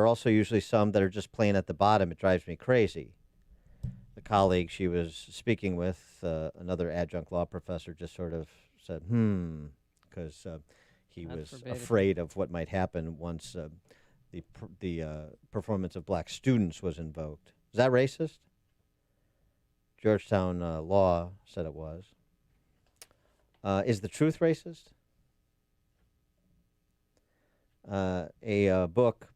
are also usually some that are just plain at the bottom. It drives me crazy. The colleague she was speaking with, another adjunct law professor, just sort of said, because he God was forbid. afraid of what might happen once the performance of black students was invoked. Is that racist? Georgetown Law said it was. Is the truth racist? A book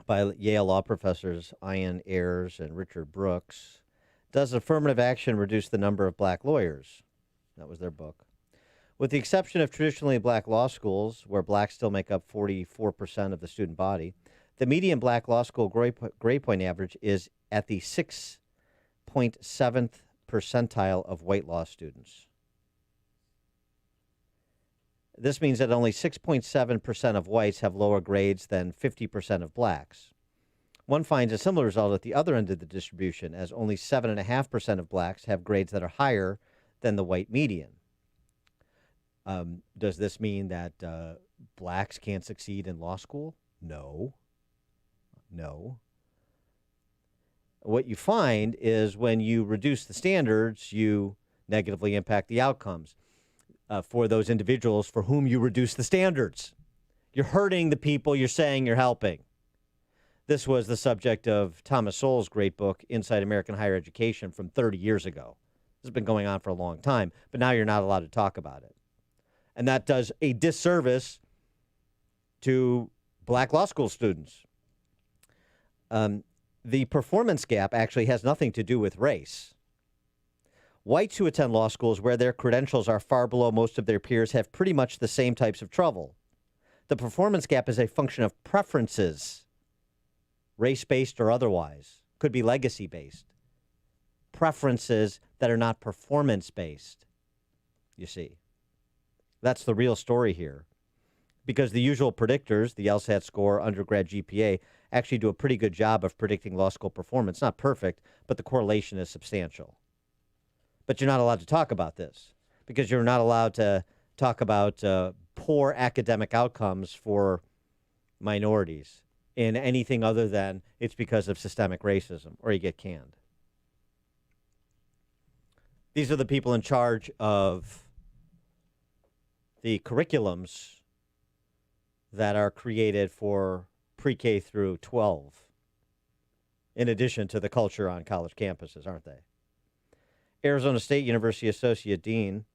by Yale law professors Ian Ayers and Richard Brooks. Does affirmative action reduce the number of black lawyers? That was their book. With the exception of traditionally black law schools, where blacks still make up 44% of the student body, the median black law school grade point average is at the 6.7th percentile of white law students. This means that only 6.7% of whites have lower grades than 50% of blacks. One finds a similar result at the other end of the distribution, as only 7.5% of blacks have grades that are higher than the white median. Does this mean that blacks can't succeed in law school? No. No. What you find is when you reduce the standards, you negatively impact the outcomes for those individuals for whom you reduce the standards. You're hurting the people you're saying you're helping. This was the subject of Thomas Sowell's great book, Inside American Higher Education, from 30 years ago. This has been going on for a long time, but now you're not allowed to talk about it. And that does a disservice to black law school students. The performance gap actually has nothing to do with race. Whites who attend law schools where their credentials are far below most of their peers have pretty much the same types of trouble. The performance gap is a function of preferences, race-based or otherwise. Could be legacy-based. Preferences that are not performance-based, you see. That's the real story here. Because the usual predictors, the LSAT score, undergrad GPA, actually do a pretty good job of predicting law school performance. Not perfect, but the correlation is substantial. But you're not allowed to talk about this because you're not allowed to talk about poor academic outcomes for minorities in anything other than it's because of systemic racism, or you get canned. These are the people in charge of the curriculums that are created for pre-K through 12, in addition to the culture on college campuses, aren't they? Arizona State University Associate Dean,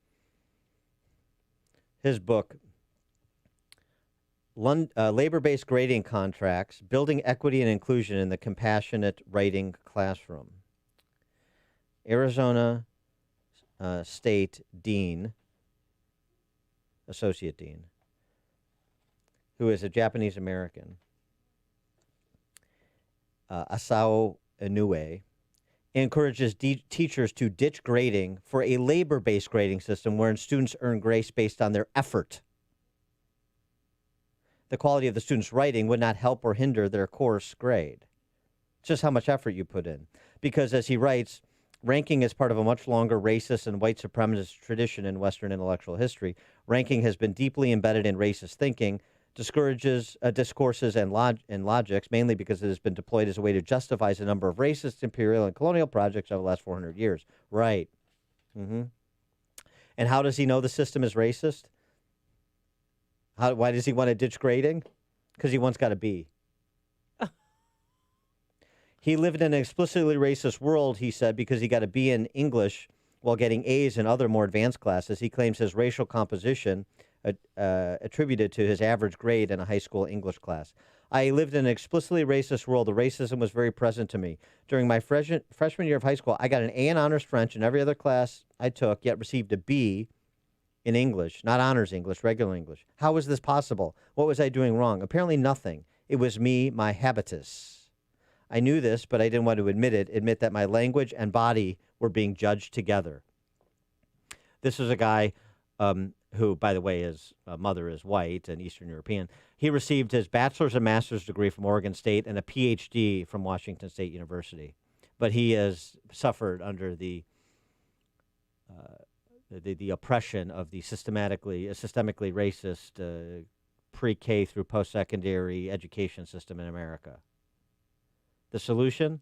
his book, Labor-Based Grading Contracts, Building Equity and Inclusion in the Compassionate Writing Classroom. Arizona State Dean, Associate Dean, who is a Japanese American, Asao Inoue, encourages teachers to ditch grading for a labor-based grading system wherein students earn grace based on their effort. The quality of the student's writing would not help or hinder their course grade. It's just how much effort you put in. Because, as he writes, ranking is part of a much longer racist and white supremacist tradition in Western intellectual history. Ranking has been deeply embedded in racist thinking, discourages discourses and logics, mainly because it has been deployed as a way to justify a number of racist, imperial, and colonial projects over the last 400 years. Right. Mm-hmm. And how does he know the system is racist? Why does he want to ditch grading? Because he once got a B. He lived in an explicitly racist world, he said, because he got a B in English while getting A's in other more advanced classes. He claims his racial composition attributed to his average grade in a high school English class. I lived in an explicitly racist world. The racism was very present to me. During my freshman year of high school, I got an A in honors French in every other class I took, yet received a B in English, not honors English, regular English. How was this possible? What was I doing wrong? Apparently nothing. It was me, my habitus. I knew this, but I didn't want to admit that my language and body were being judged together. This is a guy who, by the way, his mother is white and Eastern European. He received his bachelor's and master's degree from Oregon State and a PhD from Washington State University. But he has suffered under the oppression of the systemically racist pre-K through post-secondary education system in America. The solution?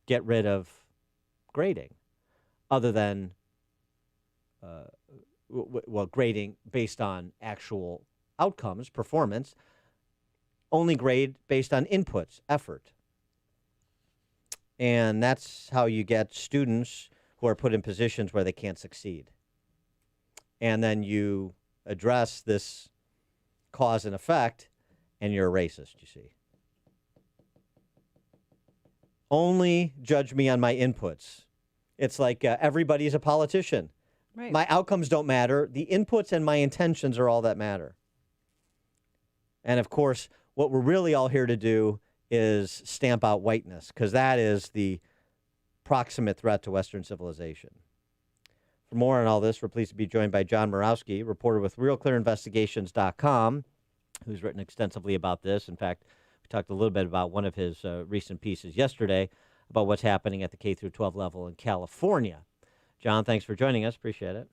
Get rid of grading, other than, grading based on actual outcomes, performance, only grade based on inputs, effort. And that's how you get students who are put in positions where they can't succeed. And then you address this cause and effect, and you're a racist, you see. Only judge me on my inputs. It's like everybody's a politician. Right. My outcomes don't matter. The inputs and my intentions are all that matter. And, of course, what we're really all here to do is stamp out whiteness, because that is the proximate threat to Western civilization. For more on all this, we're pleased to be joined by John Murawski, reporter with RealClearInvestigations.com, who's written extensively about this. In fact, we talked a little bit about one of his recent pieces yesterday about what's happening at the K through 12 level in California. John, thanks for joining us. Appreciate it.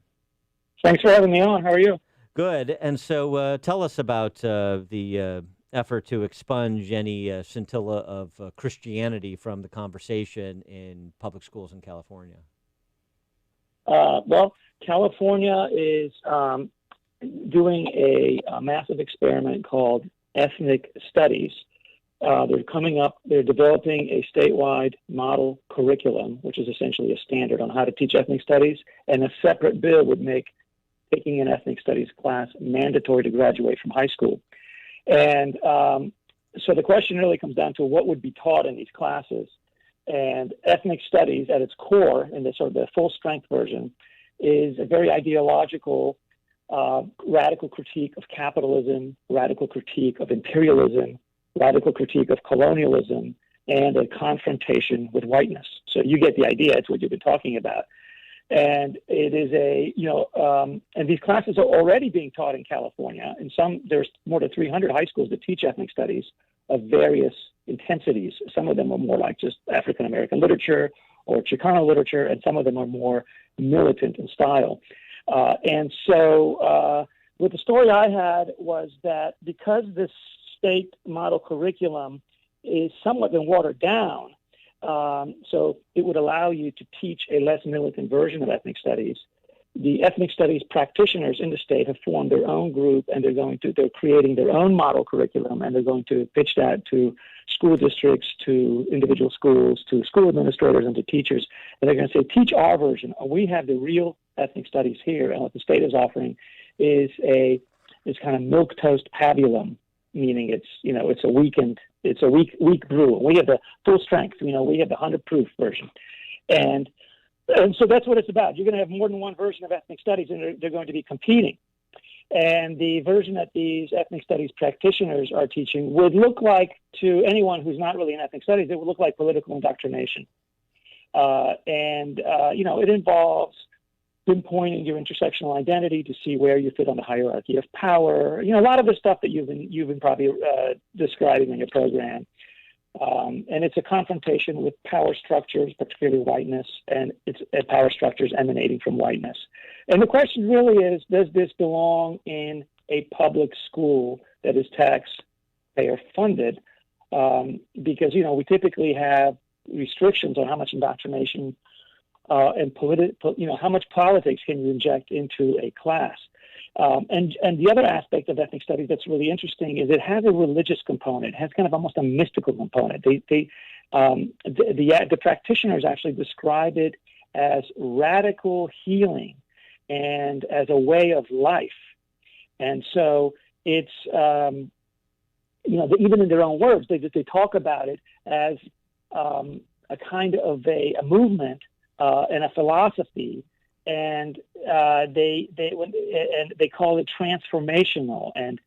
Thanks for having me on. How are you? Good. And so tell us about the effort to expunge any scintilla of Christianity from the conversation in public schools in California. Well, California is doing a massive experiment called ethnic studies. They're developing a statewide model curriculum, which is essentially a standard on how to teach ethnic studies, and a separate bill would make taking an ethnic studies class mandatory to graduate from high school. And so the question really comes down to what would be taught in these classes. And ethnic studies at its core, in the sort of the full strength version, is a very ideological, radical critique of capitalism, radical critique of imperialism, radical critique of colonialism, and a confrontation with whiteness. So you get the idea. It's what you've been talking about. And it is and these classes are already being taught in California. There's more than 300 high schools that teach ethnic studies of various intensities. Some of them are more like just African American literature or Chicano literature, and some of them are more militant in style. And so what the story I had was that because this state model curriculum is somewhat been watered down, so it would allow you to teach a less militant version of ethnic studies. The ethnic studies practitioners in the state have formed their own group, and they're creating their own model curriculum, and they're going to pitch that to school districts, to individual schools, to school administrators, and to teachers. And they're going to say, teach our version. We have the real ethnic studies here, and what the state is offering is this kind of milquetoast pabulum, meaning it's a weak brew. We have the full strength. We have the 100 proof version, and so that's what it's about. You're going to have more than one version of ethnic studies, and they're going to be competing. And the version that these ethnic studies practitioners are teaching would look like, to anyone who's not really in ethnic studies, it would look like political indoctrination. It involves pinpointing your intersectional identity to see where you fit on the hierarchy of power. A lot of the stuff that you've been probably describing in your program. And it's a confrontation with power structures, particularly whiteness, and it's power structures emanating from whiteness. And the question really is, does this belong in a public school that is taxpayer funded? Because, we typically have restrictions on how much indoctrination and how much politics can you inject into a class. And the other aspect of ethnic studies that's really interesting is it has a religious component. It has kind of almost a mystical component. The practitioners actually describe it as radical healing and as a way of life. And so it's, even in their own words, they talk about it as a kind of a movement and a philosophy. And they call it transformational and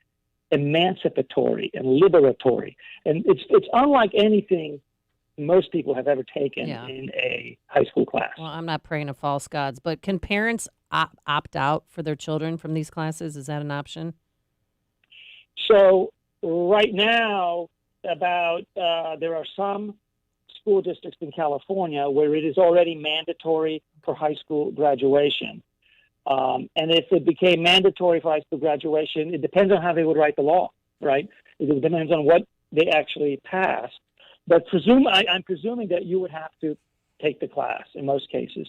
emancipatory and liberatory, and it's unlike anything most people have ever taken in a high school class. Well, I'm not praying to false gods, but can parents opt out for their children from these classes? Is that an option? So right now, there are some school districts in California where it is already mandatory for high school graduation. And if it became mandatory for high school graduation, it depends on how they would write the law. right? It depends on what they actually pass. But I'm presuming that you would have to take the class in most cases.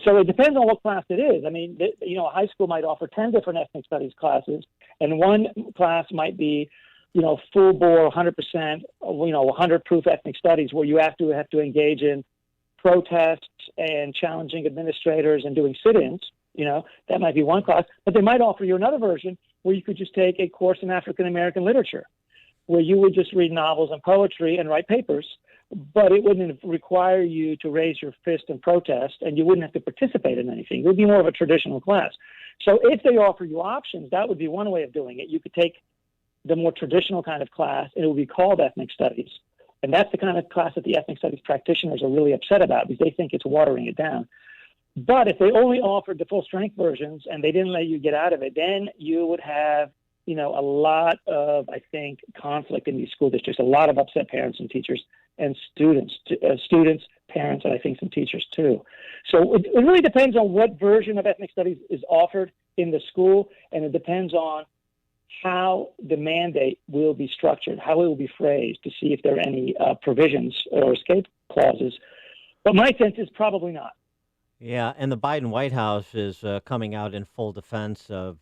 So it depends on what class it is. I mean, a high school might offer 10 different ethnic studies classes, and one class might be, full bore, 100%, 100 proof ethnic studies, where you have to engage in protests and challenging administrators and doing sit-ins. That might be one class. But they might offer you another version where you could just take a course in African American literature, where you would just read novels and poetry and write papers, but it wouldn't require you to raise your fist and protest, and you wouldn't have to participate in anything. It would be more of a traditional class. So if they offer you options, that would be one way of doing it. You could take the more traditional kind of class, and it would be called ethnic studies. And that's the kind of class that the ethnic studies practitioners are really upset about, because they think it's watering it down. But if they only offered the full-strength versions and they didn't let you get out of it, then you would have a lot of, I think, conflict in these school districts, a lot of upset parents and teachers and students, parents, and I think some teachers too. So it really depends on what version of ethnic studies is offered in the school, and it depends on how the mandate will be structured, how it will be phrased, to see if there are any provisions or escape clauses. But my sense is probably not. Yeah, and the Biden White House is coming out in full defense of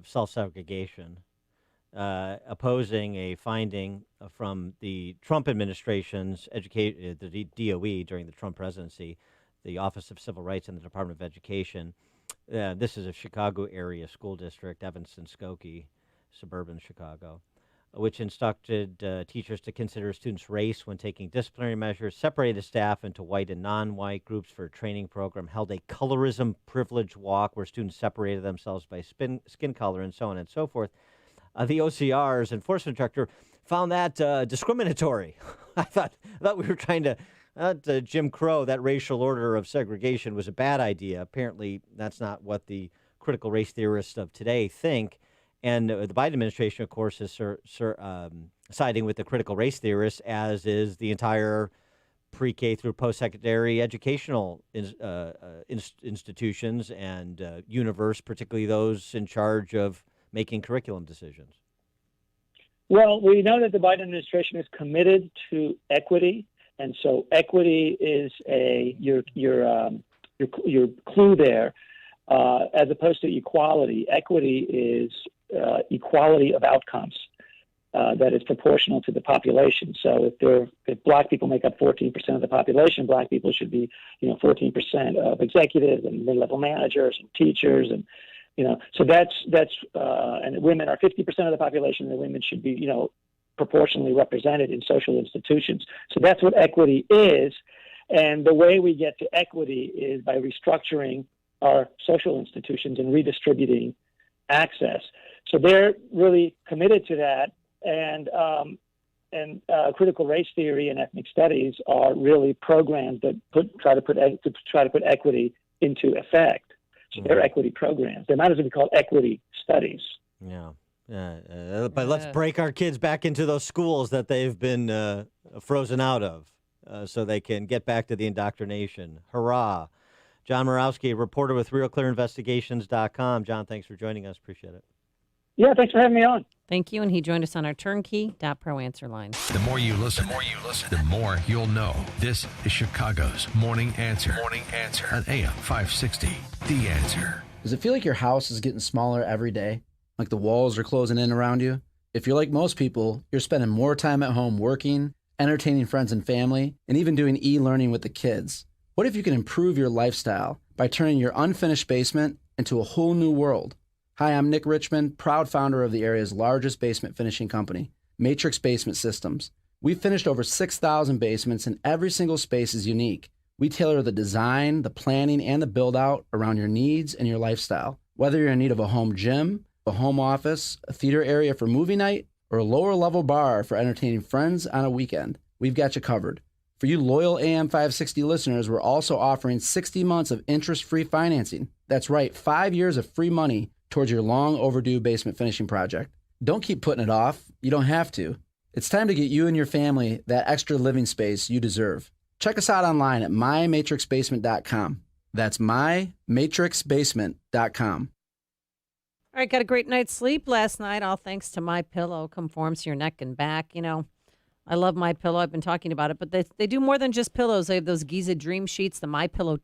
self-segregation, opposing a finding from the Trump administration's the DOE during the Trump presidency, the Office of Civil Rights and the Department of Education. This is a Chicago area school district, Evanston-Skokie, suburban Chicago, which instructed teachers to consider students' race when taking disciplinary measures, separated staff into white and non-white groups for a training program, held a colorism privilege walk where students separated themselves by skin color, and so on and so forth. The OCR's enforcement director found that discriminatory. I thought we were trying to, Jim Crow, that racial order of segregation was a bad idea. Apparently, that's not what the critical race theorists of today think. And the Biden administration, of course, is siding with the critical race theorists, as is the entire pre-K through post-secondary educational institutions and universe, particularly those in charge of making curriculum decisions. Well, we know that the Biden administration is committed to equity, and so equity is your clue there, as opposed to equality. Equity is equality of outcomes that is proportional to the population. So if black people make up 14% of the population, black people should be 14% of executives and mid-level managers and teachers, and so that's and women are 50% of the population, and women should be proportionally represented in social institutions. So that's what equity is, and the way we get to equity is by restructuring our social institutions and redistributing access. So they're really committed to that, and critical race theory and ethnic studies are really programs that try to put equity into effect. So they're equity programs. They might as well be called equity studies. Yeah. But let's break our kids back into those schools that they've been frozen out of, so they can get back to the indoctrination. Hurrah. John Murawski, reporter with RealClearInvestigations.com. John, thanks for joining us. Appreciate it. Yeah, thanks for having me on. Thank you, and he joined us on our turnkey.pro answer line. The more you listen, the more you'll know. This is Chicago's Morning Answer. Morning Answer on AM 560. The Answer. Does it feel like your house is getting smaller every day? Like the walls are closing in around you? If you're like most people, you're spending more time at home working, entertaining friends and family, and even doing e-learning with the kids. What if you can improve your lifestyle by turning your unfinished basement into a whole new world? Hi, I'm Nick Richmond, proud founder of the area's largest basement finishing company, Matrix Basement Systems. We've finished over 6,000 basements, and every single space is unique. We tailor the design, the planning, and the build-out around your needs and your lifestyle. Whether you're in need of a home gym, a home office, a theater area for movie night, or a lower-level bar for entertaining friends on a weekend, we've got you covered. For you loyal AM 560 listeners, we're also offering 60 months of interest-free financing. That's right, 5 years of free money towards your long overdue basement finishing project. Don't keep putting it off. You don't have to. It's time to get you and your family that extra living space you deserve. Check us out online at mymatrixbasement.com. That's mymatrixbasement.com. All right, got a great night's sleep last night, all thanks to My Pillow. Conforms to your neck and back. You know, I love My Pillow. I've been talking about it, but they do more than just pillows. They have those Giza Dream Sheets, the My Pillow